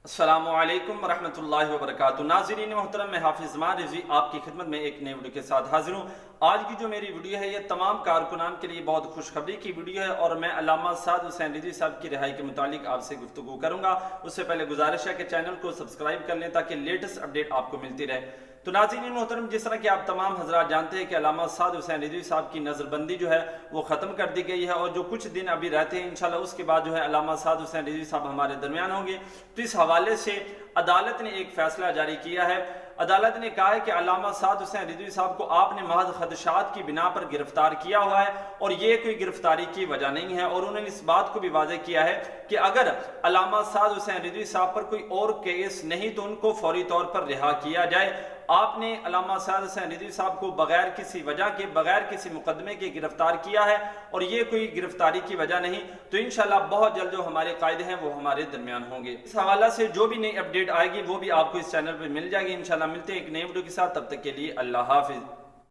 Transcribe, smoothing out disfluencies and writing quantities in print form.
अस्सलामुअलैकुम वरहमतुल्लाहि वबरकातुहू। नाज़रीन मोहतरम, मैं हाफिज रिजवी आपकी खिदमत में एक नई वीडियो के साथ हाजिर हूँ। आज की जो मेरी वीडियो है ये तमाम कारकुनान के लिए बहुत खुशखबरी की वीडियो है और मैं अल्लामा साद हुसैन रिजवी साहब की रिहाई के मुतालिक आपसे गुफ्तगू करूँगा। उससे पहले गुजारिश है कि चैनल को सब्सक्राइब कर लें ताकि लेटेस्ट अपडेट आपको मिलती रहे। तो नाज़रीन मोहतरम, जिस तरह कि आप तमाम हजरात जानते हैं कि अल्लामा साद हुसैन रिजवी साहब की नज़रबंदी जो है वो ख़त्म कर दी गई है और जो कुछ दिन अभी रहते हैं इंशाल्लाह उसके बाद जो है अल्लामा साद हुसैन रिजवी साहब हमारे दरमियान होंगे। तो इस हवाले से अदालत ने एक फैसला जारी किया है। अदालत ने कहा है कि अल्लामा साद हुसैन रिजवी साहब को आपने महज खदशात की बिना पर गिरफ्तार किया हुआ है और ये कोई गिरफ्तारी की वजह नहीं है। और उन्होंने इस बात को भी वाज़ेह किया है कि अगर अल्लामा साद हुसैन रिजवी साहब पर कोई और केस नहीं तो उनको फौरी तौर पर रिहा किया जाए। आपने अल्लामा साद हुसैन रिजवी साहब को बगैर किसी वजह के, बगैर किसी मुकदमे के गिरफ्तार किया है और ये कोई गिरफ्तारी की वजह नहीं। तो इंशाल्लाह बहुत जल्द जो हमारे कायदे हैं वो हमारे दरमियान होंगे। इस हवाला से जो भी नई अपडेट आएगी वो भी आपको इस चैनल पर मिल जाएगी। इंशाल्लाह मिलते हैं एक नई वीडियो के साथ, तब तक के लिए अल्लाह हाफिज।